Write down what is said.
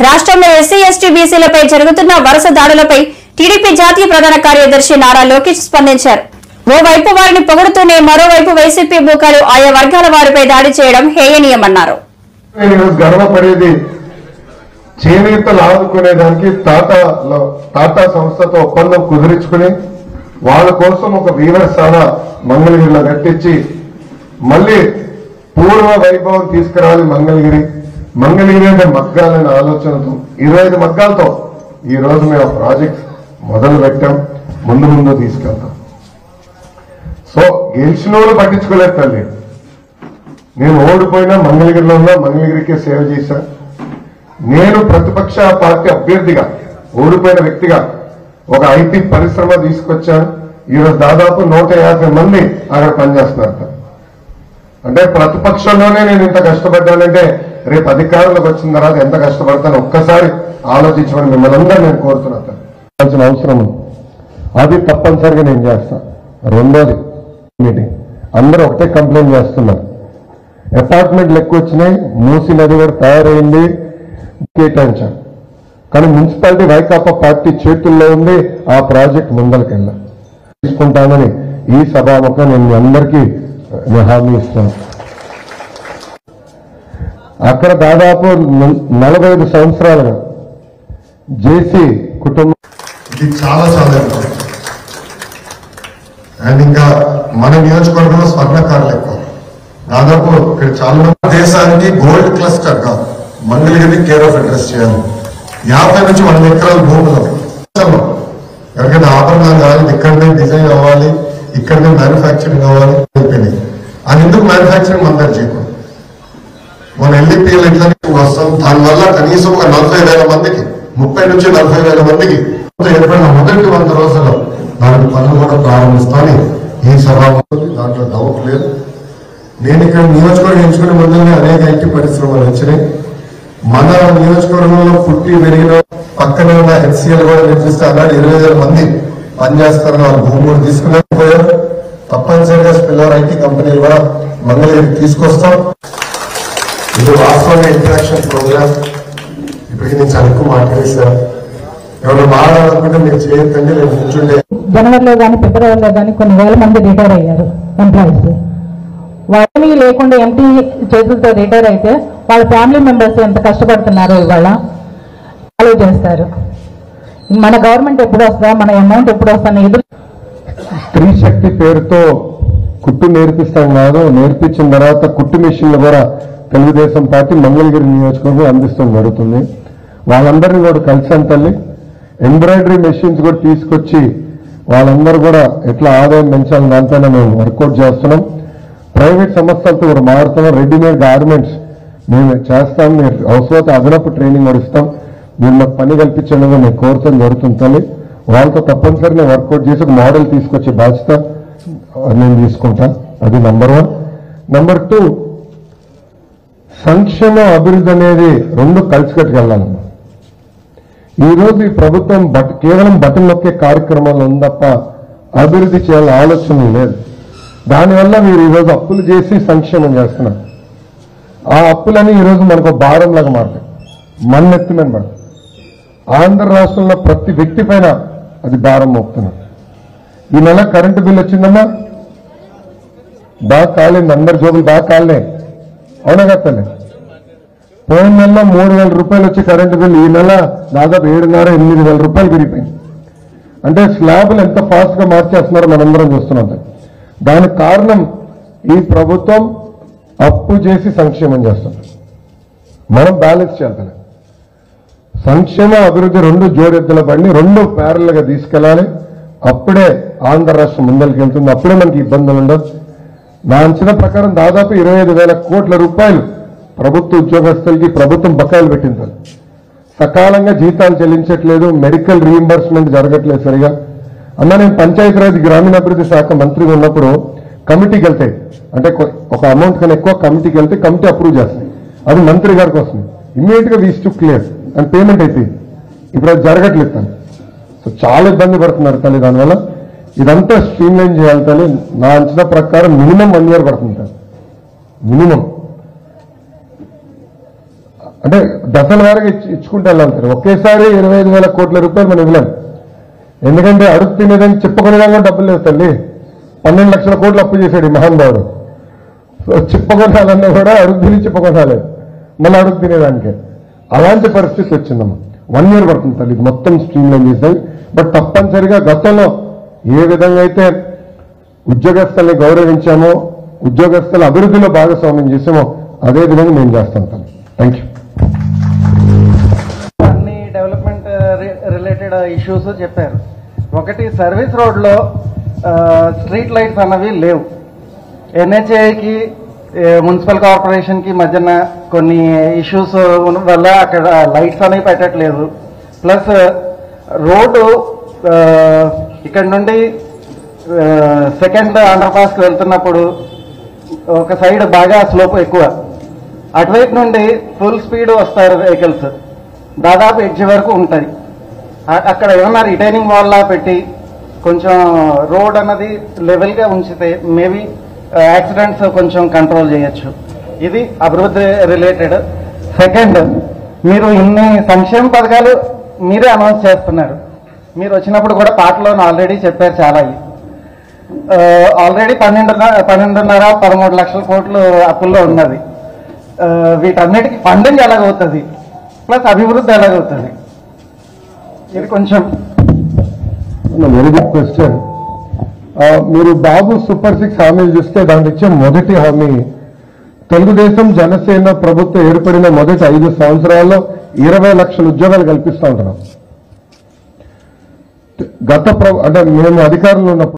రాష్ట్రంలో SC ST బీసీలపై జరుగుతున్న వరుస దాడులపై టీడీపీ జాతీయ ప్రధాన కార్యదర్శి నారా లోకేష్ స్పందించారు. ఓవైపు వారిని పొగుడుతూనే మరోవైపు వైసీపీ బూకాలు ఆయా వర్గాల వారిపై దాడి చేయడం హేయనీయమన్నారు. గర్వపడేది చేనేతలు ఆదుకునేదానికి టాటా సంస్థతో ఒప్పందం కుదిరించుకుని వాళ్ళ కోసం ఒక వీరశాల మంగళగిరిలో కట్టించి మళ్ళీ పూర్వ వైభవం తీసుకురావాలి. మంగళగిరి అంటే మగ్గాలనే ఆలోచనతో 25 మగ్గాలతో ఈ రోజు మేము ప్రాజెక్ట్ మొదలు పెట్టాం. ముందు తీసుకెళ్తాం. సో గెలిచిన వాళ్ళు పట్టించుకోలేదు తల్లి. నేను ఓడిపోయినా మంగళగిరిలో ఉన్నా, మంగళగిరికే సేవ చేశా. నేను ప్రతిపక్ష పార్టీ అభ్యర్థిగా ఓడిపోయిన వ్యక్తిగా ఒక ఐటీ పరిశ్రమ తీసుకొచ్చాను. ఈరోజు దాదాపు 150 మంది అక్కడ పనిచేస్తున్నారు. అంటే ప్రతిపక్షంలోనే నేను ఇంత కష్టపడ్డానంటే రేపు అధికారంలోకి వచ్చిన తర్వాత ఎంత కష్టపడతాను ఒక్కసారి ఆలోచించమని మిమ్మల్ని అందరూ నేను కోరుతున్నాను. అవసరం అది తప్పనిసరిగా నేను చేస్తాను. రెండోది మీటింగ్ అందరూ ఒకటే కంప్లైంట్ చేస్తున్నారు. అపార్ట్మెంట్లు ఎక్కువ వచ్చినాయి, మూసీ నది కూడా తయారైంది, కేటాయించాం. కానీ మున్సిపాలిటీ వైకాపా పార్టీ చేతుల్లో ఉంది. ఆ ప్రాజెక్ట్ ముందరికెళ్ళా తీసుకుంటానని ఈ సభాముఖం నేను మీ అందరికీ హామీ ఇస్తాను. అక్కడ దాదాపు 45 సంవత్సరాలుగా జేసీ కుటుంబం ఇది చాలా సాధారణ. అండ్ ఇంకా మన నియోజకవర్గంలో స్వర్ణకారులు ఎక్కువ. దాదాపు ఇక్కడ చాలా మంది దేశానికి గోల్డ్ క్లస్టర్ గా మంగళగిరి కేర్ ఆఫ్ అడ్రస్ చేయాలి. 50 నుంచి 100 ఎకరాల భూములు ఎవరికైనా ఆభరణాలు కావాలి, ఇక్కడనే డిజైన్ అవ్వాలి, ఇక్కడనే మ్యానుఫ్యాక్చరింగ్ అవ్వాలి అయిపోయింది. అది ఎందుకు మ్యానుఫ్యాక్చరింగ్ మన దగ్గర చేయకూడదు? మన ఎల్ఈపీఎల్ ఎట్లా వస్తాం. దానివల్ల కనీసం ఒక 40,000 మందికి 30 నుంచి 40,000 మందికి ఏర్పడిన మొదటి 100 రోజుల్లో దానికి పనులు కూడా ప్రారంభిస్తామని ఈ సభ దాంట్లో డౌట్ లేదు. నేను ఇక్కడ నియోజకవర్గం ఎంచుకునే ముందునే అనేక ఐటీ పరిశ్రమలు వచ్చినాయి. మన నియోజకవర్గంలో పుట్టి పెరిగిన పక్కనే ఉన్న హెచ్సిఎల్ కూడా నిర్మిస్తే అన్నాడు 20,000 మంది పనిచేస్తారని వాళ్ళు భూములు తీసుకునేకపోయారు. తప్పనిసరిగా స్పిల్లర్ ఐటీ కంపెనీలు కూడా మంగళగిరికి తీసుకొస్తాం. ఇది వాస్తవంగా ఇంటరాక్షన్ ప్రోగ్రామ్. ఇప్పటికి నేను చాలా ఎక్కువ మాట్లాడేశాను. ఎవరు మాట్లాడాలనుకుంటే మీరు చేయొద్దండి. నేను కూర్చుంటే జనవరిలో కానీ ఫిబ్రవరిలో కానీ కొన్ని వేల మంది రిటైర్ అయ్యారు ఎంప్లాయీస్. వాళ్ళని లేకుండా ఎంటీ చేతులతో రిటైర్ అయితే వాళ్ళ ఫ్యామిలీ మెంబర్స్ ఎంత కష్టపడుతున్నారో ఇవాళ ఫాలో చేస్తారు. మన గవర్నమెంట్ ఎప్పుడు వస్తుందా, మన అమౌంట్ ఎప్పుడు వస్తుందా ఎదురు. స్త్రీ శక్తి పేరుతో కుట్టు నేర్పిస్తాం కాదు, నేర్పించిన తర్వాత కుట్టు మిషన్లు కూడా తెలుగుదేశం పార్టీ మంగళగిరి నియోజకవర్గం అందిస్తాం జరుగుతుంది. వాళ్ళందరినీ కూడా కలిసాం తల్లి. ఎంబ్రాయిడరీ మెషిన్స్ కూడా తీసుకొచ్చి వాళ్ళందరూ కూడా ఎట్లా ఆదాయం పెంచాలని దాంట్లోనే మేము వర్కౌట్ చేస్తున్నాం. ప్రైవేట్ సంస్థలతో కూడా మారుతున్నాం. రెడీమేడ్ గార్మెంట్స్ మేము చేస్తాం. మీరు అవసరమైతే అదనపు ట్రైనింగ్ కూడా ఇస్తాం. మీరు మాకు పని కల్పించండి మేము కోరుతాం జరుగుతుంది తల్లి. వాళ్ళతో తప్పనిసరి నేను వర్కౌట్ చేసి ఒక మోడల్ తీసుకొచ్చే బాధ్యత నేను తీసుకుంటాను. అది నంబర్ 1. నంబర్ 2, సంక్షేమ అభివృద్ధి అనేది రెండు కలిసికట్టుకెళ్ళాలమ్మా. ఈరోజు ఈ ప్రభుత్వం కేవలం బటన్ నొక్కే కార్యక్రమాలు ఉంది తప్ప అభివృద్ధి చేయాలని ఆలోచన లేదు. దానివల్ల మీరు ఈరోజు అప్పులు చేసి సంక్షేమం చేస్తున్నారు. ఆ అప్పులని ఈరోజు మనకు భారంలాగా మారుతాయి, మన్నెత్తి మీద పడతాయి. ఆంధ్ర రాష్ట్రంలో ప్రతి వ్యక్తి పైన అది భారం మోపుతున్నారు. ఈ నెల కరెంటు బిల్లు వచ్చిందమ్మా, బాగా కాలేదు. అందరి జోబులు బాగా కాలే, అవునా కదండి? పోయిన నెలలో 3,000 రూపాయలు వచ్చి కరెంటు బిల్లు ఈ నెల దాదాపు 7,500-8,000 రూపాయలు పెరిగిపోయింది. అంటే స్లాబులు ఎంత ఫాస్ట్ గా మార్చేస్తున్నారో మనందరం చూస్తున్నాం. దానికి కారణం ఈ ప్రభుత్వం అప్పు చేసి సంక్షేమం చేస్తుంది. మనం బ్యాలెన్స్ చేయాలి. సంక్షేమ అభివృద్ధి రెండు జోడెద్దుల బండి, రెండు ప్యారల్ గా తీసుకెళ్లాలి. అప్పుడే ఆంధ్ర రాష్ట్రం ముందరికి వెళ్తుంది. అప్పుడే మనకి ఇబ్బందులు ఉండదు. నా అంచనా ప్రకారం దాదాపు 25,000 కోట్ల రూపాయలు ప్రభుత్వ ఉద్యోగస్తులకి ప్రభుత్వం బకాయిలు పెట్టింది. సకాలంగా జీతాలు చెల్లించట్లేదు, మెడికల్ రీయింబర్స్మెంట్ జరగట్లేదు సరిగా. అన్న నేను పంచాయతీరాజ్ గ్రామీణాభివృద్ధి శాఖ మంత్రిగా ఉన్నప్పుడు కమిటీకి వెళ్తాయి, అంటే ఒక అమౌంట్ కన్నా ఎక్కువ కమిటీకి వెళ్తే కమిటీ అప్రూవ్ చేస్తుంది. అది మంత్రి గారికి వస్తుంది. ఇమ్మీడియట్ గా వీస్ టు క్లియర్ అండ్ పేమెంట్ అయిపోయింది. ఇప్పుడు అది జరగట్లేదు తల్లి. సో చాలా ఇబ్బంది పడుతున్నారు తల్లి. దానివల్ల ఇదంతా స్ట్రీమ్ లైన్ చేయాలి తల్లి. నా అంచనా ప్రకారం మినిమం 1 year పడుతుంది తల్లి, మినిమం. అంటే దశల వారికి ఇచ్చుకుంటూ వెళ్ళాలి సార్. ఒకేసారి 25,000 కోట్ల రూపాయలు మనం ఇవ్వలేం. ఎందుకంటే అడుగు తినేదానికి చెప్పుకునేదాకా డబ్బులు లేదు తల్లి. 12 లక్షల కోట్లు అప్పు చేశాడు ఈ మహానుభావుడు. సో చెప్పుకొనాలన్నా కూడా అడుగు తిని చెప్పుకొనాలేదు, మళ్ళీ అడుగు తినేదానికే. అలాంటి పరిస్థితి వచ్చిందమ్మా. 1 year పడుతుంది తల్లి ఇది మొత్తం స్ట్రీమ్ లైన్ చేసాం. బట్ తప్పనిసరిగా గతంలో ఏ విధంగా అయితే ఉద్యోగస్తుల్ని గౌరవించామో, ఉద్యోగస్తుల అభివృద్ధిలో భాగస్వామ్యం చేసామో అదే విధంగా మేము చేస్తాం తల్లి. Thank you. అన్ని డెవలప్మెంట్ రిలేటెడ్ ఇష్యూస్ చెప్పారు. ఒకటి, సర్వీస్ రోడ్లో స్ట్రీట్ లైట్స్ అన్నవి లేవు. NHAకి మున్సిపల్ కార్పొరేషన్కి మధ్యన కొన్ని ఇష్యూస్ వల్ల అక్కడ లైట్స్ అనేవి పెట్టట్లేదు. ప్లస్ రోడ్డు ఇక్కడ నుండి సెకండ్ అండర్ పాస్కి వెళ్తున్నప్పుడు ఒక సైడ్ బాగా స్లోప్ ఎక్కువ, అటువైపు నుండి ఫుల్ స్పీడ్ వస్తారు వెహికల్స్, దాదాపు ఎడ్జ్ వరకు ఉంటాయి. అక్కడ ఏమన్నా రిటైనింగ్ వాల్ లా పెట్టి కొంచెం రోడ్ అన్నది లెవెల్గా ఉంచితే మేబీ యాక్సిడెంట్స్ కొంచెం కంట్రోల్ చేయొచ్చు. ఇది అభివృద్ధి రిలేటెడ్. సెకండ్, మీరు ఇన్ని సంక్షేమ పథకాలు మీరే అనౌన్స్ చేస్తున్నారు. మీరు వచ్చినప్పుడు కూడా పాటలో ఆల్రెడీ చెప్పారు చాలా. ఆల్రెడీ 12.5-13 లక్షల కోట్లు అప్పుల్లో ఉన్నది. వీటన్నిటికీ ఫండింగ్ ఎలాగవుతుంది, ప్లస్ అభివృద్ధి ఎలాగవుతుంది, ఇది కొంచెం. Very good question. మీరు బాబు సూపర్ 6 హామీలు చూస్తే దాంట్లో ఇచ్చే మొదటి హామీ, తెలుగుదేశం జనసేన ప్రభుత్వం ఏర్పడిన మొదటి 5 సంవత్సరాల్లో 20 లక్షల ఉద్యోగాలు కల్పిస్తూ ఉంటున్నాం. అంటే మేము అధికారంలో ఉన్నప్పుడు